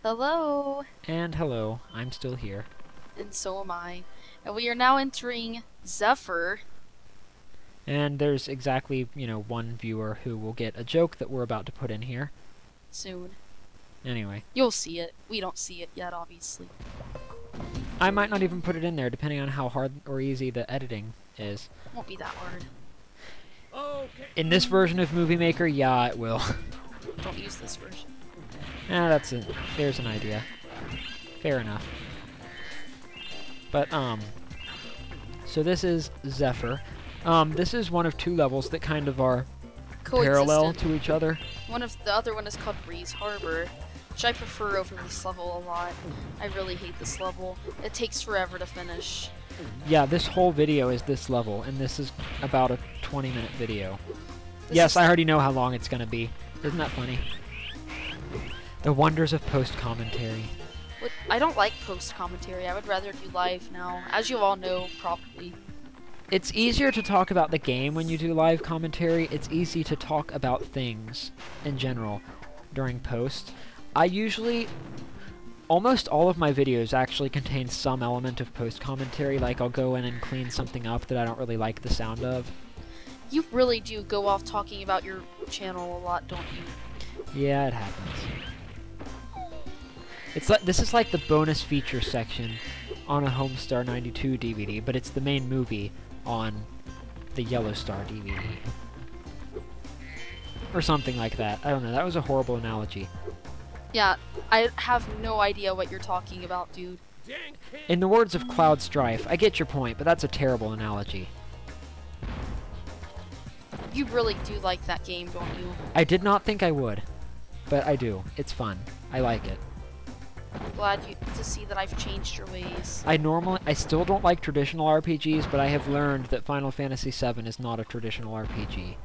Hello, And hello, I'm still here. and so am I. And we are now entering Zephyr. And there's exactly, one viewer who will get a joke that we're about to put in here. Soon. Anyway. You'll see it. We don't see it yet, obviously. I might not even put it in there, depending on how hard or easy the editing is. Won't be that hard. Okay. In this version of Movie Maker, yeah, it will. Don't use this version. That's it. There's an idea. Fair enough. But, so this is Zephyr. This is one of two levels that kind of are parallel to each other. The other one is called Breeze Harbor, which I prefer over this level a lot. I really hate this level. It takes forever to finish. Yeah, this whole video is this level, and this is about a 20-minute video. This Yes, is I already know how long it's gonna be. Isn't that funny? The wonders of post-commentary. I don't like post-commentary. I would rather do live now. As you all know, probably. It's easier to talk about the game when you do live commentary. It's easy to talk about things in general during post. Almost all of my videos actually contain some element of post-commentary, like I'll go in and clean something up that I don't really like the sound of. You really do go off talking about your channel a lot, don't you? Yeah, it happens. This is like the bonus feature section on a Homestar 92 DVD, but it's the main movie on the Yellow Star DVD. Or something like that. I don't know, that was a horrible analogy. Yeah, I have no idea what you're talking about, dude. In the words of Cloud Strife, I get your point, but that's a terrible analogy. You really do like that game, don't you? I did not think I would, but I do. It's fun. I like it. I'm glad to see that I've changed your ways. I still don't like traditional RPGs, but I have learned that Final Fantasy VII is not a traditional RPG.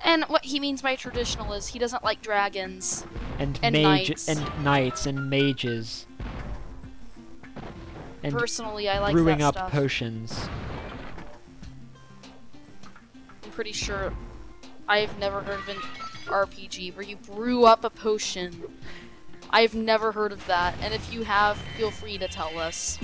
And what he means by traditional is he doesn't like dragons. And knights. And knights and mages. And personally, I like brewing that up stuff. potions. I'm pretty sure I've never heard of an RPG where you brew up a potion. I've never heard of that, and if you have, feel free to tell us.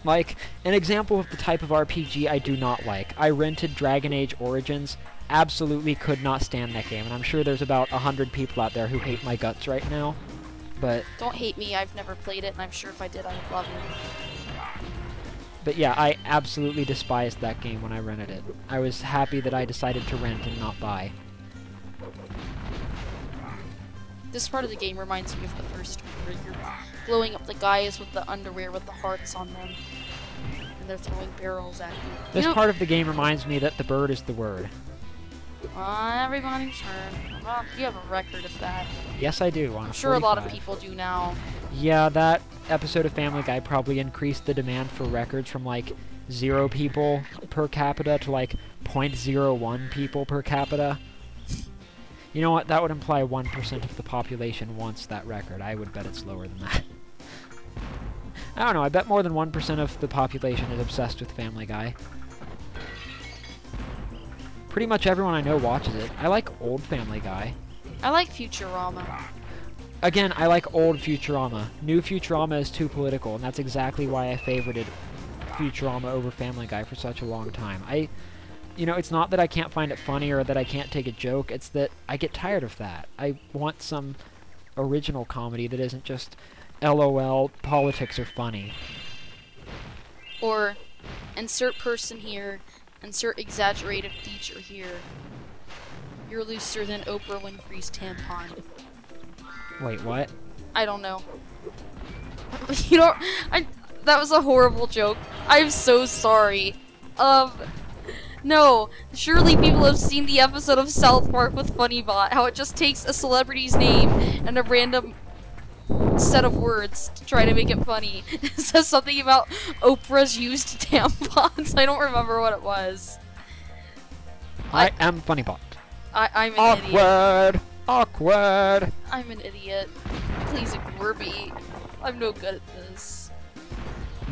Like, an example of the type of RPG I do not like. I rented Dragon Age Origins. Absolutely could not stand that game, and I'm sure there's about 100 people out there who hate my guts right now. But don't hate me, I've never played it, and I'm sure if I did, I would love it. But yeah, I absolutely despised that game when I rented it. I was happy that I decided to rent and not buy. This part of the game reminds me of the first one, where you're blowing up the guys with the underwear with the hearts on them. And they're throwing barrels at you. This part of the game reminds me that the bird is the word. Everybody's turn. Well, you have a record of that. Yes, I do. I'm sure 45. a lot of people do now. Yeah, that episode of Family Guy probably increased the demand for records from like 0 people per capita to like 0.01 people per capita. You know what? That would imply 1% of the population wants that record. I would bet it's lower than that. I don't know. I bet more than 1% of the population is obsessed with Family Guy. Pretty much everyone I know watches it. I like old Family Guy. I like Futurama. Again, I like old Futurama. New Futurama is too political, and that's exactly why I favorited Futurama over Family Guy for such a long time. It's not that I can't find it funny or that I can't take a joke, it's that I get tired of that. I want some original comedy that isn't just LOL, politics are funny. Or, insert person here, insert exaggerated feature here. You're looser than Oprah Winfrey's tampon. Wait, what? I don't know. That was a horrible joke. I'm so sorry. No, surely people have seen the episode of South Park with Funnybot, how it just takes a celebrity's name and a random set of words to try to make it funny. It says something about Oprah's used tampons. I don't remember what it was. I am Funnybot. I'm an idiot. Awkward! Awkward! I'm an idiot. Please ignore me. I'm no good at this.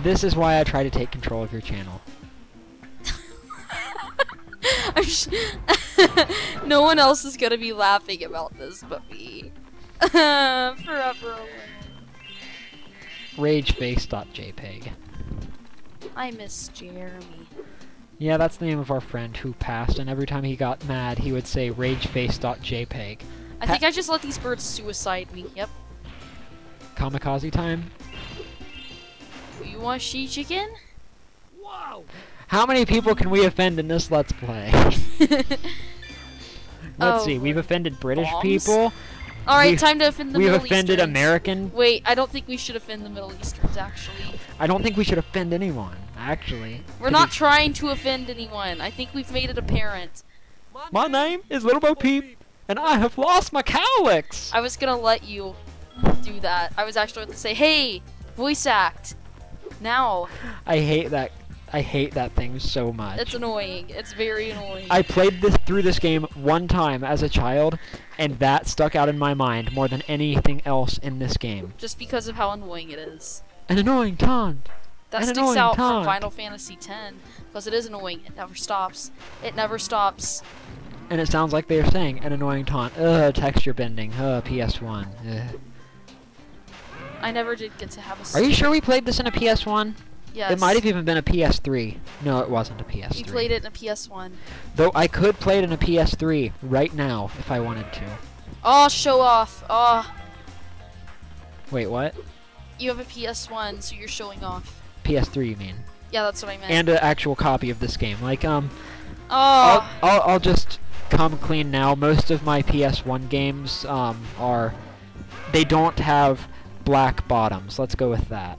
This is why I try to take control of your channel. No one else is gonna be laughing about this but me. Forever alone. Rageface.jpg. I miss Jeremy. Yeah, that's the name of our friend who passed, and every time he got mad, he would say rageface.jpg. I think I just let these birds suicide me. Yep. Kamikaze time? You want she chicken? Whoa! How many people can we offend in this Let's Play? Let's see, we've offended British bombs? people. Alright, time to offend the We've Middle offended Easterns. American. Wait, I don't think we should offend the Middle Easterns, actually. I don't think we should offend anyone, actually. We're not trying to offend anyone. I think we've made it apparent. My name is Little Bo Peep, and I have lost my Cowleks. I was gonna let you do that. I was actually going to say, hey, voice act. Now. I hate that. I hate that thing so much. It's annoying. It's very annoying. I played through this game one time as a child, and that stuck out in my mind more than anything else in this game. Just because of how annoying it is. An annoying taunt. That An sticks annoying out taunt. from Final Fantasy X, because it is annoying. It never stops. It never stops. And it sounds like they're saying an annoying taunt. Texture bending. PS1. Ugh. I never did get to have a. Are you sure we played this in a PS1? Yes. It might have even been a PS3. No, it wasn't a PS3. You played it in a PS1. Though I could play it in a PS3 right now if I wanted to. Oh, show off. Oh, Wait, what? you have a PS1, so you're showing off. PS3, you mean? Yeah, that's what I meant. And an actual copy of this game. Like, oh. I'll just come clean now. Most of my PS1 games they don't have black bottoms. Let's go with that.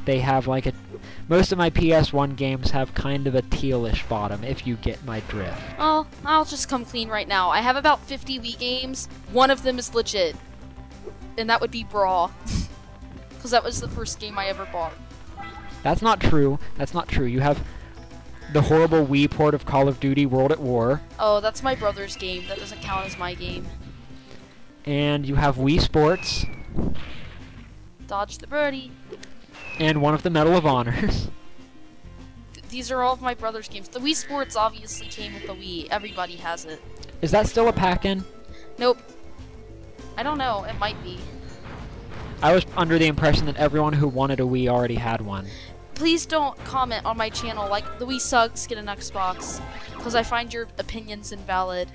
They have like most of my PS1 games have kind of a tealish bottom, if you get my drift. Oh, I'll just come clean right now. I have about 50 Wii games. One of them is legit. And that would be Brawl. Because that was the first game I ever bought. That's not true. That's not true. You have the horrible Wii port of Call of Duty World at War. Oh, that's my brother's game. That doesn't count as my game. And you have Wii Sports. Dodge the birdie. And one of the Medal of Honors. These are all of my brother's games. The Wii Sports obviously came with the Wii. Everybody has it. Is that still a pack-in? Nope. I don't know. It might be. I was under the impression that everyone who wanted a Wii already had one. Please don't comment on my channel like the Wii sucks, get an Xbox. Because I find your opinions invalid.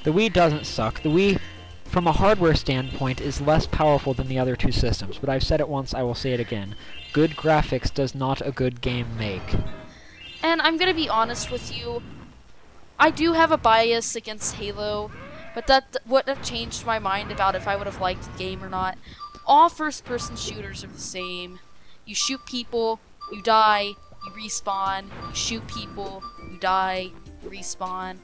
The Wii doesn't suck. The Wii, from a hardware standpoint, is less powerful than the other two systems. But I've said it once, I will say it again. Good graphics does not a good game make. And I'm gonna be honest with you. I do have a bias against Halo. But that wouldn't have changed my mind about if I would have liked the game or not. All first-person shooters are the same. You shoot people, you die, you respawn. You shoot people, you die, you respawn.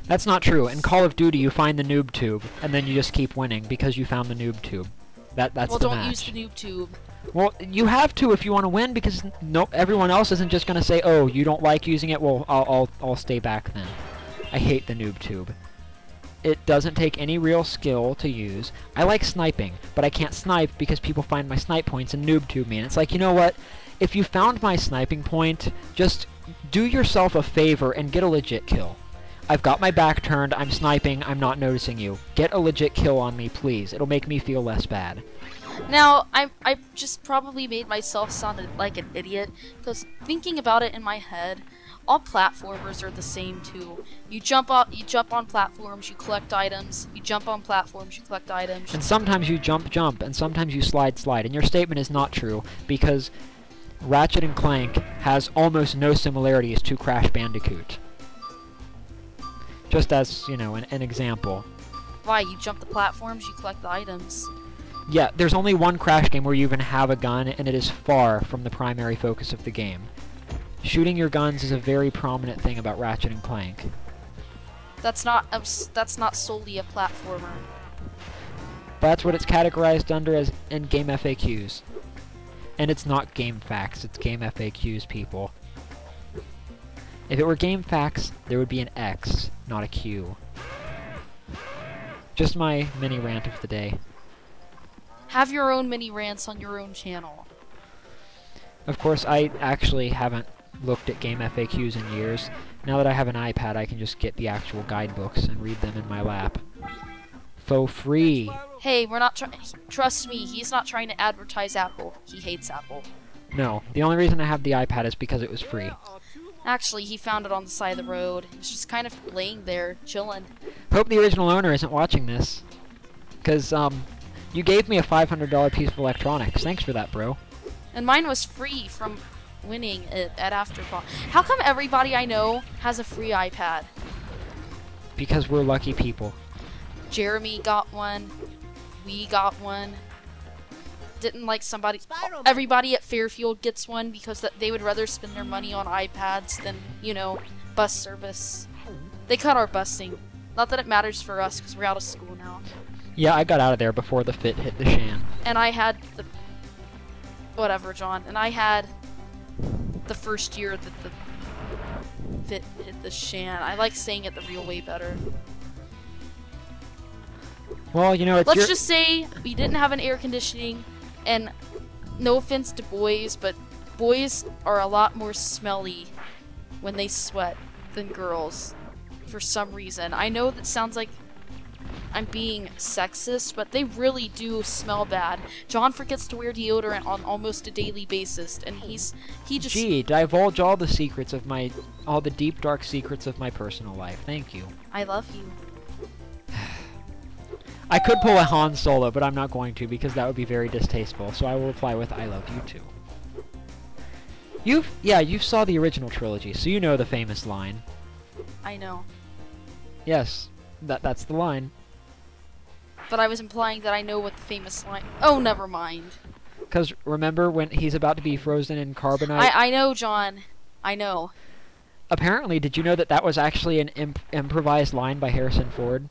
That's not true. In Call of Duty, you find the noob tube, and then you just keep winning because you found the noob tube. That's well, the don't match. use the noob tube. Well, you have to if you want to win, because no, everyone else isn't just gonna say, "Oh, you don't like using it. Well, I'll stay back then." I hate the noob tube. It doesn't take any real skill to use. I like sniping, but I can't snipe because people find my snipe points and noob tube me. And it's like, you know what? If you found my sniping point, just do yourself a favor and get a legit kill. I've got my back turned, I'm sniping, I'm not noticing you. Get a legit kill on me, please. It'll make me feel less bad. Now, I just probably made myself sound like an idiot, because thinking about it in my head, all platformers are the same too. You jump on platforms, you collect items. You jump on platforms, you collect items. And sometimes you jump, and sometimes you slide. And your statement is not true, because Ratchet and Clank has almost no similarities to Crash Bandicoot. Just as, you know, an example. Why? You jump the platforms, you collect the items. Yeah, there's only one Crash game where you even have a gun, and it is far from the primary focus of the game. Shooting your guns is a very prominent thing about Ratchet and Clank. That's not solely a platformer. That's what it's categorized under as in game FAQs. And it's not game facts, it's game FAQs, people. If it were game facts, there would be an X, not a Q. Just my mini rant of the day. Have your own mini rants on your own channel. Of course, I actually haven't looked at game FAQs in years. Now that I have an iPad, I can just get the actual guidebooks and read them in my lap. for free. Hey, we're not trying. Trust me, he's not trying to advertise Apple. He hates Apple. No, the only reason I have the iPad is because it was free. Actually, he found it on the side of the road. It's just kind of laying there, chilling. Hope the original owner isn't watching this. Because, you gave me a $500 piece of electronics. Thanks for that, bro. And mine was free from winning it at Afterpop. How come everybody I know has a free iPad? Because we're lucky people. Jeremy got one. We got one. Didn't like somebody. Everybody at Fairfield gets one because they would rather spend their money on iPads than, you know, bus service. They cut our busing. Not that it matters for us because we're out of school now. Yeah, I got out of there before the fit hit the shan. And I had the. Whatever, John. And I had the first year that the fit hit the shan. I like saying it the real way better. Well, you know, it's Let's just say we didn't have an air conditioning, and no offense to boys, but boys are a lot more smelly when they sweat than girls for some reason. I know that sounds like I'm being sexist, but they really do smell bad. John forgets to wear deodorant on almost a daily basis, and he just Gee, divulge all the secrets of all the deep, dark secrets of my personal life. Thank you. I love you. I could pull a Han Solo, but I'm not going to because that would be very distasteful. So I will reply with "I love you too." You saw the original trilogy, so you know the famous line. I know. Yes, that's the line. But I was implying that I know what the famous line. Oh, never mind. Because remember when he's about to be frozen in carbonite? I know, John. I know. Apparently, did you know that was actually an improvised line by Harrison Ford?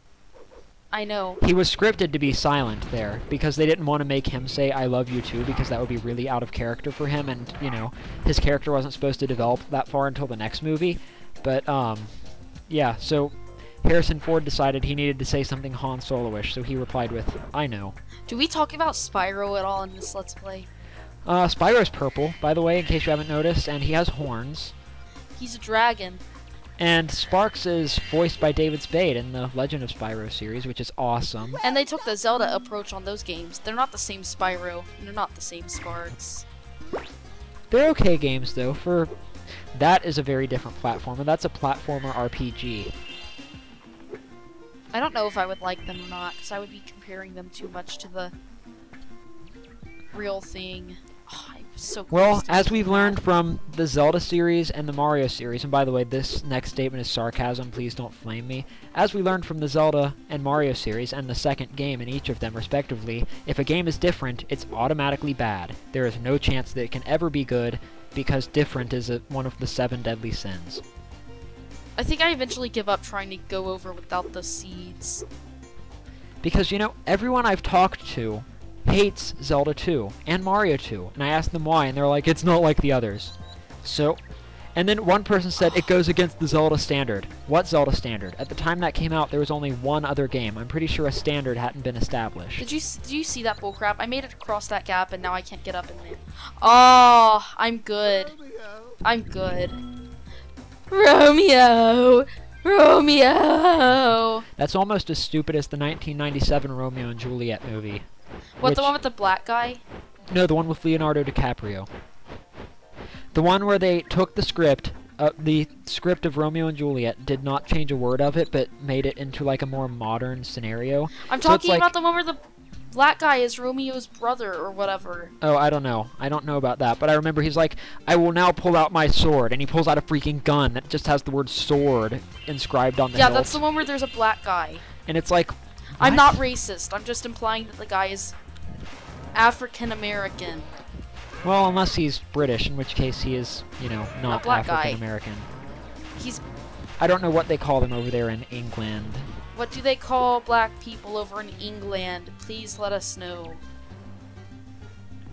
I know. He was scripted to be silent there because they didn't want to make him say "I love you too" because that would be really out of character for him, and you know his character wasn't supposed to develop that far until the next movie. But yeah. So Harrison Ford decided he needed to say something Han Solo-ish, so he replied with "I know." Do we talk about Spyro at all in this Let's Play? Spyro's purple, by the way, in case you haven't noticed, and he has horns. He's a dragon. And Sparks is voiced by David Spade in the Legend of Spyro series, which is awesome. And they took the Zelda approach on those games. They're not the same Spyro. They're not the same Sparks. They're okay games, though. That is a very different platformer. That's a platformer RPG. I don't know if I would like them or not, because I would be comparing them too much to the real thing. Oh, I'm so well, as we've learned from the Zelda series and the Mario series, and by the way, this next statement is sarcasm, please don't flame me. As we learned from the Zelda and Mario series and the second game in each of them respectively, if a game is different, it's automatically bad. There is no chance that it can ever be good, because different is one of the 7 deadly sins. I think I eventually give up trying to go over without the seeds. Because, you know, everyone I've talked to hates Zelda 2 and Mario 2, and I asked them why, and they're like, it's not like the others. So, and then one person said it goes against the Zelda standard. What Zelda standard? At the time that came out, there was only one other game. I'm pretty sure a standard hadn't been established. Did you see that bullcrap? I made it across that gap, and now I can't get up in there. Oh, I'm good. I'm good. Romeo! Romeo! That's almost as stupid as the 1997 Romeo and Juliet movie. What, the one with the black guy? No, the one with Leonardo DiCaprio. The one where they took the script of Romeo and Juliet, did not change a word of it, but made it into like a more modern scenario. I'm talking about the one where the black guy is Romeo's brother or whatever. Oh, I don't know. I don't know about that, but I remember he's like, I will now pull out my sword, and he pulls out a freaking gun that just has the word sword inscribed on the hilt. Yeah, that's the one where there's a black guy. And it's like, I'm not racist. I'm just implying that the guy is African American. Well, unless he's British, in which case he is, you know, not African American. I don't know what they call them over there in England. What do they call black people over in England? Please let us know.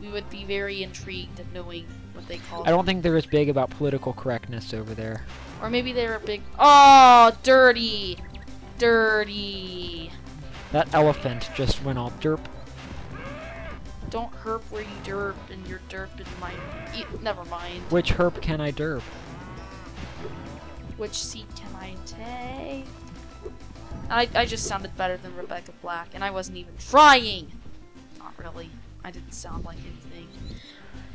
We would be very intrigued in knowing what they call them. I don't think they're as big about political correctness over there. Or maybe they're a big... Oh, dirty! Dirty! That elephant just went all derp. Don't herp where you derp, and you're derp in my... Never mind. Which herp can I derp? Which seat can I take? I just sounded better than Rebecca Black, and I wasn't even trying. Not really. I didn't sound like anything.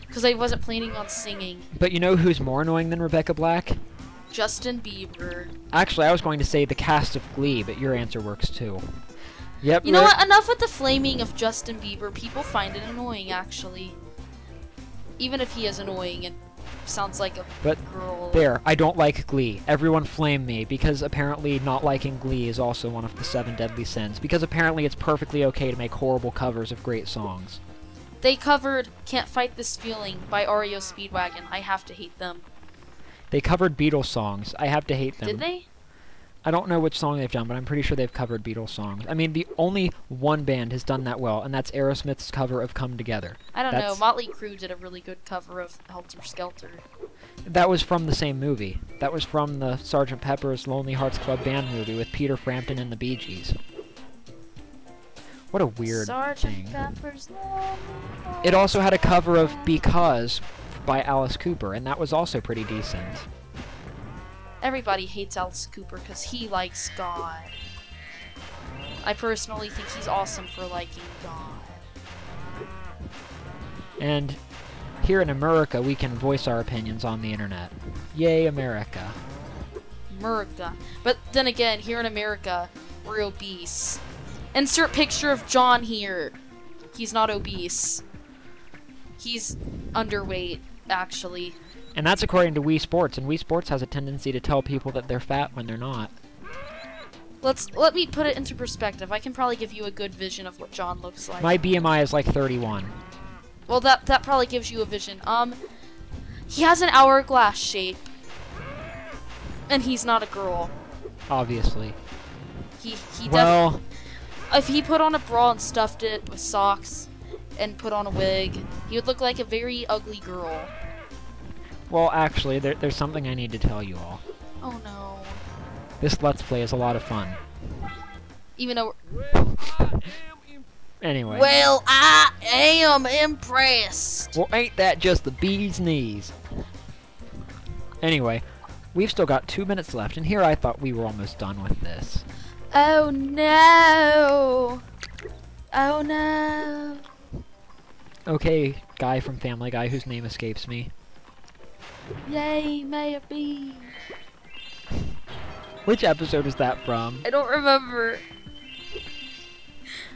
Because I wasn't planning on singing. But you know who's more annoying than Rebecca Black? Justin Bieber. Actually, I was going to say the cast of Glee, but your answer works too. Yep. You know what? Enough with the flaming of Justin Bieber. People find it annoying, actually. Even if he is annoying and sounds like a girl. There, I don't like Glee. Everyone flame me, because apparently not liking Glee is also one of the 7 deadly sins. Because apparently it's perfectly okay to make horrible covers of great songs. They covered Can't Fight This Feeling by REO Speedwagon. I have to hate them. They covered Beatles songs. I have to hate them. Did they? I don't know which song they've done, but I'm pretty sure they've covered Beatles songs. I mean, the only one band has done that well, and that's Aerosmith's cover of Come Together. I don't know. Motley Crue did a really good cover of Helter Skelter. That was from the same movie. That was from the Sgt. Pepper's Lonely Hearts Club Band movie with Peter Frampton and the Bee Gees. What a weird thing. Pepper's It also had a cover of Because by Alice Cooper, and that was also pretty decent. Everybody hates Alice Cooper because he likes God. I personally think he's awesome for liking God. And here in America, we can voice our opinions on the internet. Yay, America. America. But then again, here in America, we're obese. Insert picture of John here. He's not obese. He's underweight, actually. And that's according to Wii Sports, and Wii Sports has a tendency to tell people that they're fat when they're not. Let me put it into perspective. I can probably give you a good vision of what John looks like. My BMI is like 31. Well, that probably gives you a vision. He has an hourglass shape. And he's not a girl. Obviously. He well, if he put on a bra and stuffed it with socks and put on a wig, he would look like a very ugly girl. Well, actually, there's something I need to tell you all. Oh no. This Let's Play is a lot of fun. Even though... Anyway. Well, I am impressed. Well, ain't that just the bee's knees? Anyway, we've still got 2 minutes left, and here I thought we were almost done with this. Oh no. Oh no. Okay, guy from Family Guy whose name escapes me. Yay, may it be. Which episode is that from? I don't remember.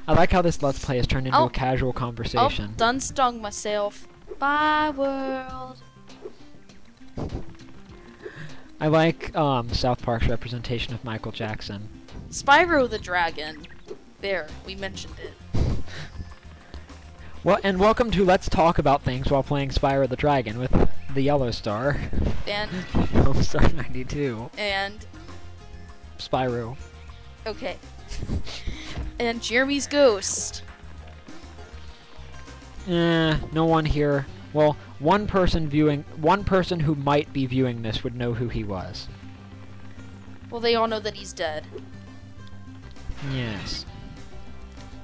I like how this Let's Play has turned into a casual conversation. Oh, done stung myself. Bye, world. I like South Park's representation of Michael Jackson. Spyro the Dragon. There, we mentioned it. Well, and welcome to Let's Talk About Things while playing Spyro the Dragon with the Yellow Star. And... Homestar 92. And... Spyro. Okay. And Jeremy's Ghost. No one here. Well, one person who might be viewing this would know who he was. Well, they all know that he's dead. Yes.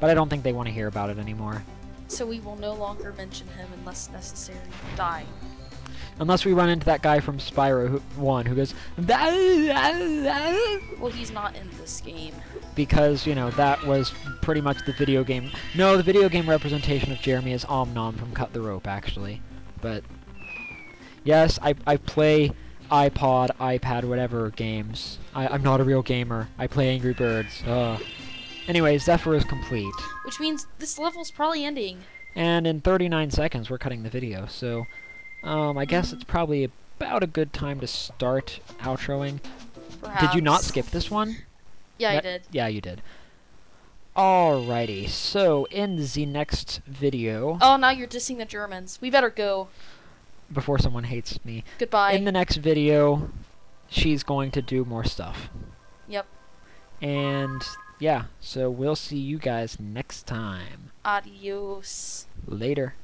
But I don't think they want to hear about it anymore. So we will no longer mention him unless necessary. Die. Unless we run into that guy from Spyro 1 who goes... Well, he's not in this game. Because, you know, that was pretty much the video game... No, the video game representation of Jeremy is Om Nom from Cut the Rope, actually. But... Yes, I play iPod, iPad, whatever games. I'm not a real gamer. I play Angry Birds. Anyway, Zephyr is complete. Which means this level's probably ending. And in 39 seconds, we're cutting the video, so... I guess it's probably about a good time to start outroing. Perhaps. Did you not skip this one? Yeah, I did. Yeah, you did. Alrighty, so in the next video... Oh, now you're dissing the Germans. We better go. Before someone hates me. Goodbye. In the next video, she's going to do more stuff. Yep. And, yeah, so we'll see you guys next time. Adios. Later.